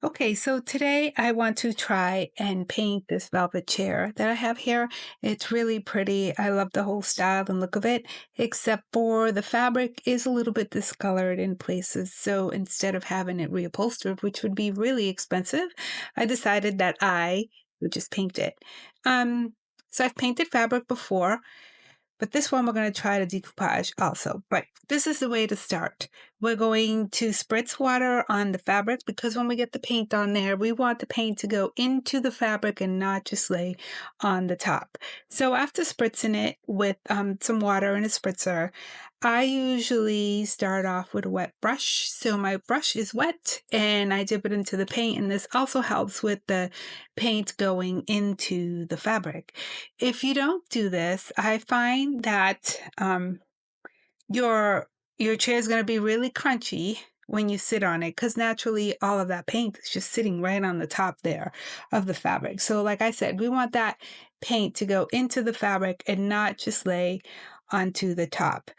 Okay, so today I want to try and paint this velvet chair that I have here. It's really pretty. I love the whole style and look of it, except for the fabric is a little bit discolored in places. So instead of having it reupholstered, which would be really expensive, I decided that I would just paint it. Um, so I've painted fabric before. But this one we're going to try to decoupage also. But this is the way to start. We're going to spritz water on the fabric because when we get the paint on there, we want the paint to go into the fabric and not just lay on the top. So after spritzing it with some water in a spritzer, I usually start off with a wet brush. So my brush is wet and I dip it into the paint, and this also helps with the paint going into the fabric. If you don't do this, I find that your your chair is going to be really crunchy when you sit on it because naturally all of that paint is just sitting right on the top there of the fabric. So like I said, we want that paint to go into the fabric and not just lay onto the top.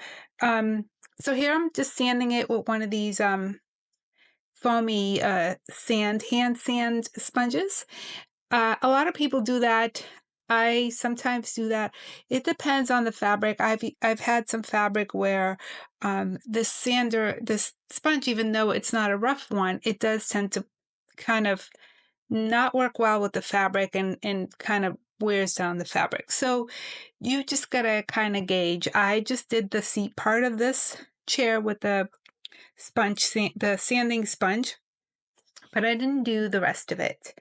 Um, so here I'm just sanding it with one of these foamy hand sand sponges. A lot of people do that. I sometimes do that. It depends on the fabric. I've had some fabric where this sponge, even though it's not a rough one, it does tend to kind of not work well with the fabric and kind of wears down the fabric. So you just gotta kind of gauge. I just did the seat part of this chair with the sanding sponge, but I didn't do the rest of it.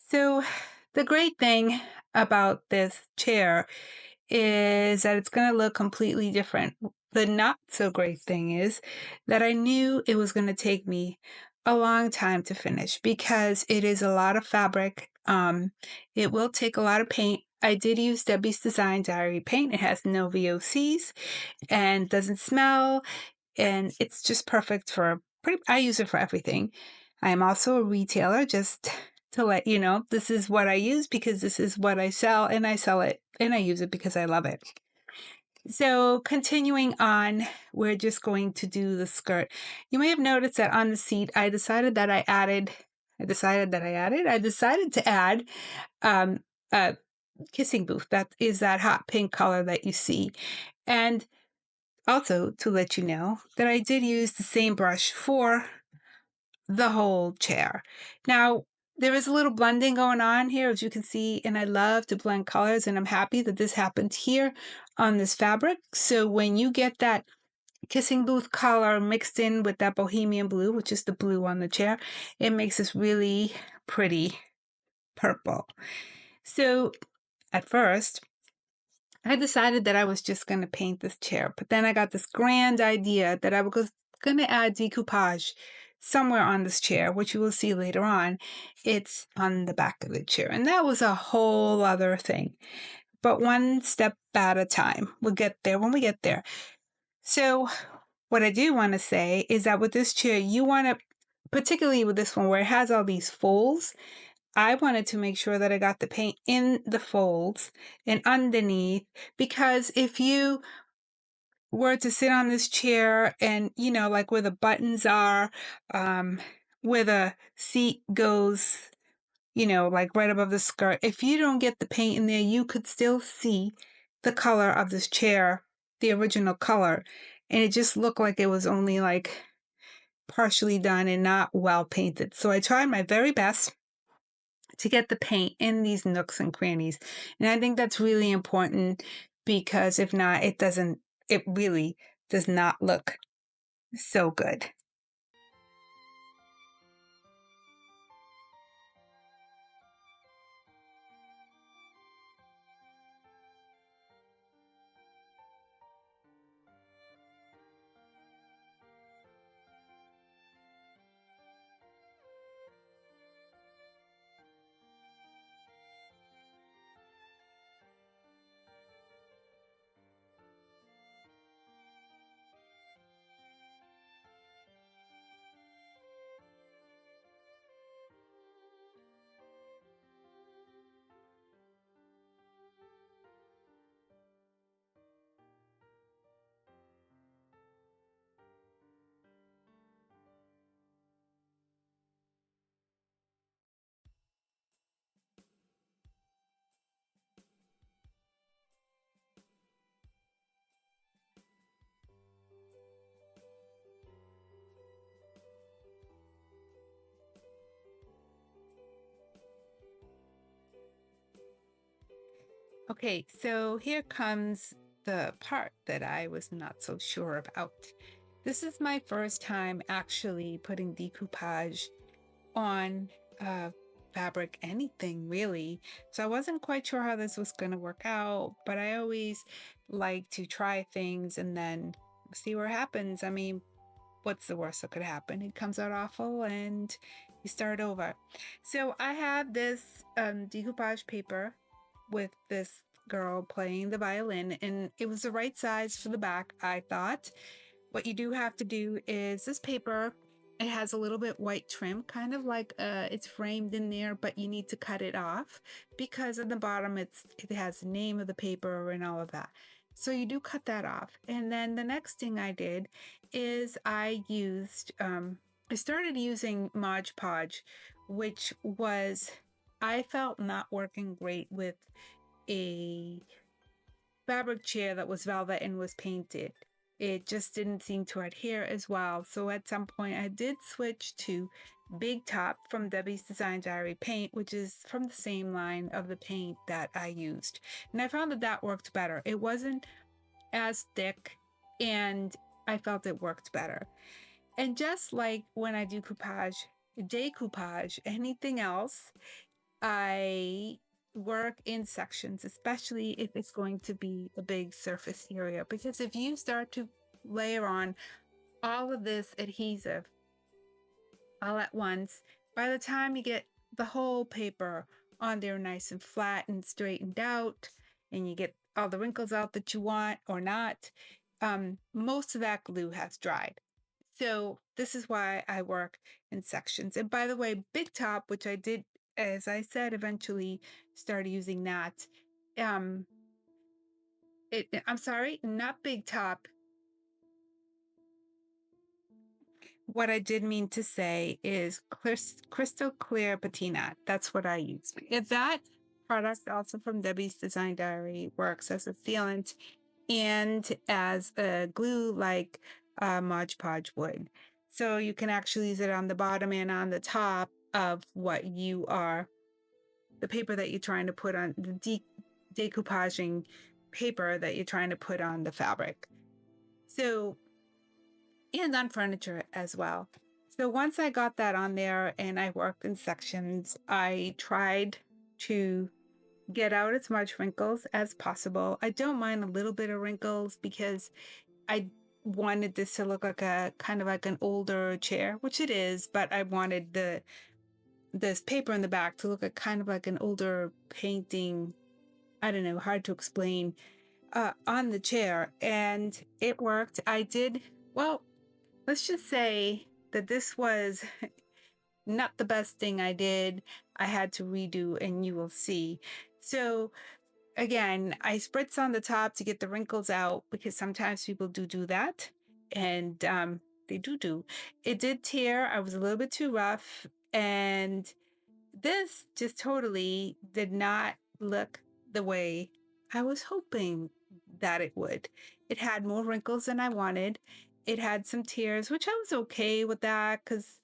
So, the great thing about this chair is that it's going to look completely different. The not so great thing is that I knew it was going to take me a long time to finish because it is a lot of fabric. It will take a lot of paint. I did use Debbie's Design Diary paint. It has no VOCs and doesn't smell, and it's just perfect for I use it for everything. I'm also a retailer, just to let you know. This is what I use because this is what I sell, and I sell it and I use it because I love it. So continuing on, we're just going to do the skirt. You may have noticed that on the seat, I decided to add um, a kissing booth. That is that hot pink color that you see. And also to let you know that I did use the same brush for the whole chair. Now, there is a little blending going on here, as you can see, and I love to blend colors, and I'm happy that this happened here on this fabric. So when you get that kissing booth color mixed in with that bohemian blue, which is the blue on the chair, it makes this really pretty purple. So at first, I decided that I was just going to paint this chair, but then I got this grand idea that I was going to add decoupage somewhere on this chair, which you will see later on. It's on the back of the chair, and that was a whole other thing. But one step at a time. We'll get there when we get there. So what I do want to say is that with this chair, you want to, particularly with this one where it has all these folds, I wanted to make sure that I got the paint in the folds and underneath, because if you were to sit on this chair and, like where the buttons are, um, where the seat goes, like right above the skirt, if you don't get the paint in there, you could still see the color of this chair, the original color. And it just looked like it was only like partially done and not well painted. So I tried my very best to get the paint in these nooks and crannies. And I think that's really important because if not, it really does not look so good. Okay, so here comes the part that I was not so sure about. This is my first time actually putting decoupage on fabric, anything really. So I wasn't quite sure how this was going to work out, but I always like to try things and then see what happens. I mean, what's the worst that could happen? It comes out awful and you start over. So I have this decoupage paper with this girl playing the violin, and it was the right size for the back, I thought. What you do have to do is this paper, it has a little bit white trim, kind of like it's framed in there, but you need to cut it off because at the bottom it has the name of the paper and all of that. So you do cut that off. And then the next thing I did is I started using Mod Podge, which was, I felt not working great with a fabric chair that was velvet and was painted. It just didn't seem to adhere as well. So at some point, I did switch to Big Top from Debbie's Design Diary paint, which is from the same line of the paint that I used. And I found that that worked better. It wasn't as thick, and I felt it worked better. And just like when I do decoupage, anything else, I work in sections, especially if it's going to be a big surface area. Because if you start to layer on all of this adhesive all at once, by the time you get the whole paper on there nice and flat and straightened out, and you get all the wrinkles out that you want or not, most of that glue has dried. So this is why I work in sections. And by the way, Big Top, which I did, as I said, eventually started using that. Um, I'm sorry, not Big Top. What I did mean to say is crystal clear patina. That's what I use. If that product, also from Debbie's Design Diary, works as a sealant and as a glue like Mod Podge would. So you can actually use it on the bottom and on the top of the paper that you're trying to put on, the decoupaging paper that you're trying to put on the fabric. So, and on furniture as well. So once I got that on there and I worked in sections, I tried to get out as much wrinkles as possible. I don't mind a little bit of wrinkles because I wanted this to look like a kind of like an older chair, which it is, but I wanted this paper in the back to look like kind of like an older painting. I don't know, hard to explain, on the chair, and it worked. Well, let's just say that this was not the best thing I did. I had to redo, and you will see. So again, I spritz on the top to get the wrinkles out because sometimes people do that, and they do. It did tear. I was a little bit too rough, and this just totally did not look the way I was hoping that it would. It had more wrinkles than I wanted. It had some tears, which I was okay with that because,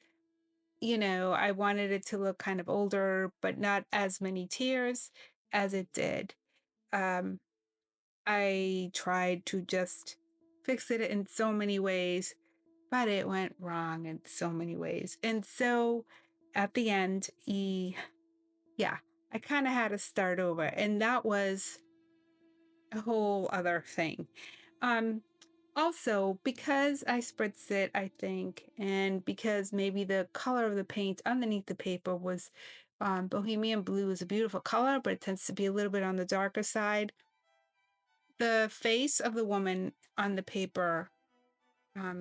I wanted it to look kind of older, but not as many tears as it did. Um, I tried to just fix it in so many ways, but it went wrong in so many ways. And so at the end, yeah, I kind of had to start over. And that was a whole other thing. Um, Also, because I spritzed it, I think, and because maybe the color of the paint underneath the paper was Bohemian blue is a beautiful color, but it tends to be a little bit on the darker side. The face of the woman on the paper,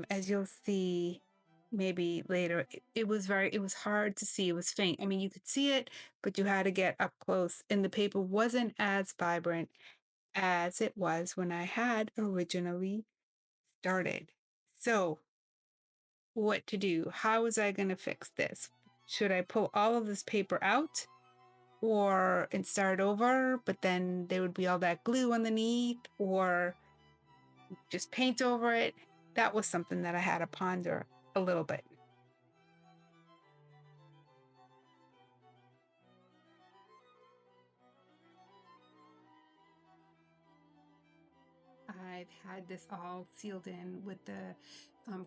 as you'll see maybe later, it was hard to see. It was faint. I mean, you could see it, but you had to get up close, and the paper wasn't as vibrant as it was when I had originally started. So, what to do? How was I going to fix this? Should I pull all of this paper out and start over, but then there would be all that glue underneath, or just paint over it? That was something that I had to ponder a little bit. I've had this all sealed in with the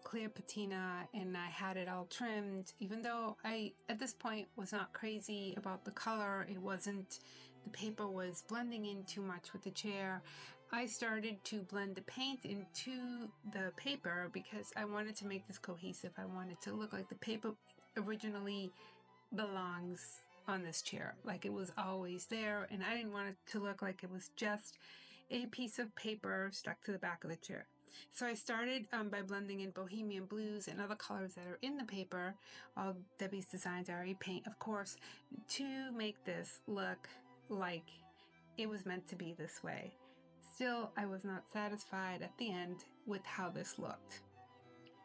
clear patina, and I had it all trimmed. Even though I, at this point, was not crazy about the color, the paper was blending in too much with the chair. I started to blend the paint into the paper because I wanted to make this cohesive. I wanted to look like the paper originally belongs on this chair, like it was always there, and I didn't want it to look like it was just a piece of paper stuck to the back of the chair. So I started by blending in bohemian blues and other colors that are in the paper, all Debbie's Designs RE paint, of course, to make this look like it was meant to be this way. Still, I was not satisfied at the end with how this looked.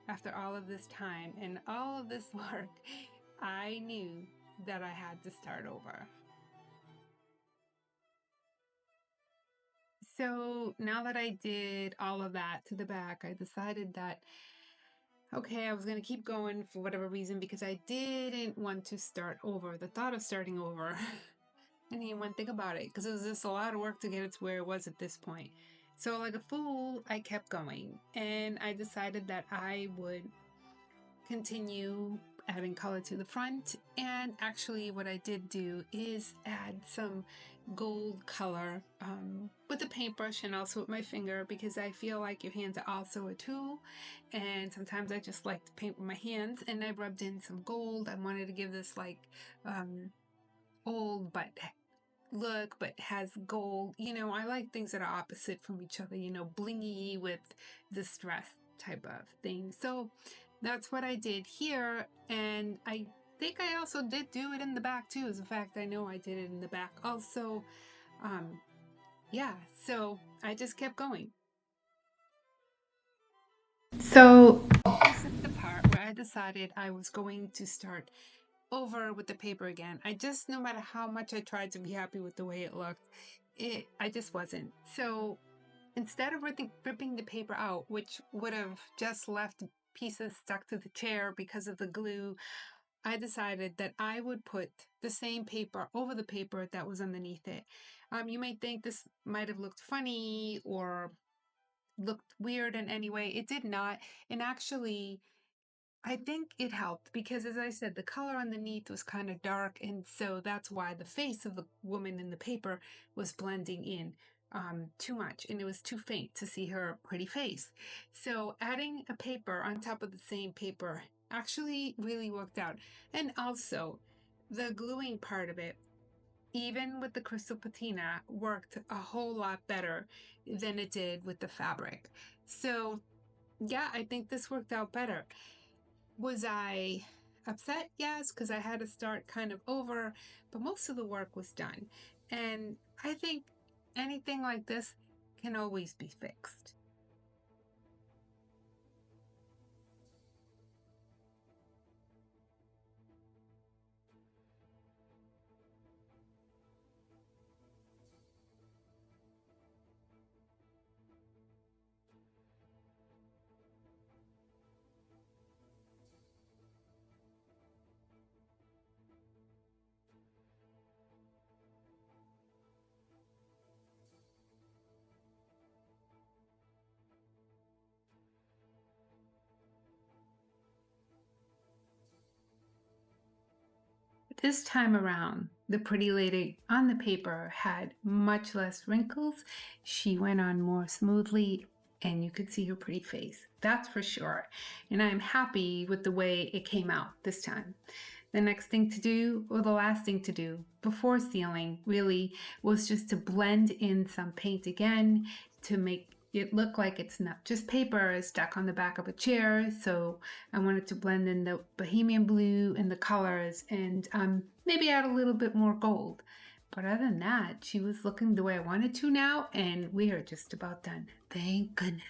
After all of this time and all of this work, I knew that I had to start over. So now that I did all of that to the back, I decided that, okay, I was going to keep going for whatever reason because I didn't want to start over. The thought of starting over, I didn't even want to think about it because it was just a lot of work to get it to where it was at this point. So like a fool, I kept going, and I decided that I would continue adding color to the front. And actually what I did do is add some gold color with the paintbrush and also with my finger, because I feel like your hands are also a tool, and sometimes I just like to paint with my hands. And I rubbed in some gold. I wanted to give this like old but look, but has gold. You know, I like things that are opposite from each other, you know, blingy with distress type of thing. So that's what I did here. And I think I also did do it in the back too. As a fact, I know I did it in the back also. Yeah, so I just kept going. So this is the part where I decided I was going to start over with the paper again. No matter how much I tried to be happy with the way it looked, I just wasn't. So instead of ripping the paper out, which would have just left pieces stuck to the chair because of the glue, I decided that I would put the same paper over the paper that was underneath it. You may think this might have looked funny or looked weird in any way. It did not. And actually, I think it helped because, as I said, the color underneath was kind of dark, and so that's why the face of the woman in the paper was blending in too much, and it was too faint to see her pretty face. So adding a paper on top of the same paper actually really worked out. And also, the gluing part of it, even with the crystal patina, worked a whole lot better than it did with the fabric. So yeah, I think this worked out better. Was I upset? Yes, because I had to start kind of over, but most of the work was done. And I think anything like this can always be fixed. This time around, the pretty lady on the paper had much less wrinkles. She went on more smoothly, and you could see her pretty face. That's for sure. And I'm happy with the way it came out this time. The next thing to do, or the last thing to do before sealing, really was just to blend in some paint again to make it look like it's not just paper stuck on the back of a chair. So I wanted to blend in the bohemian blue and the colors, and maybe add a little bit more gold. But other than that, she was looking the way I wanted to now, and we are just about done. Thank goodness.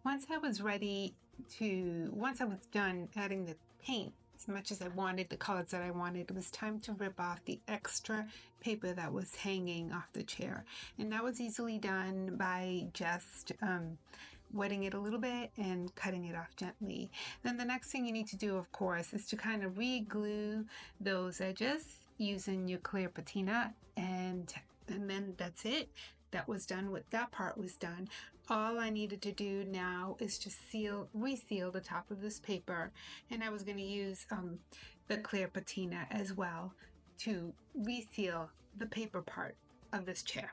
Once I was done adding the paint as much as I wanted the colors that I wanted, it was time to rip off the extra paper that was hanging off the chair. And that was easily done by just wetting it a little bit and cutting it off gently. Then the next thing you need to do, of course, is to kind of re-glue those edges using your clear patina, and then that's it. That was done. With that part was done. All I needed to do now is just reseal the top of this paper, and I was going to use the clear patina as well to reseal the paper part of this chair.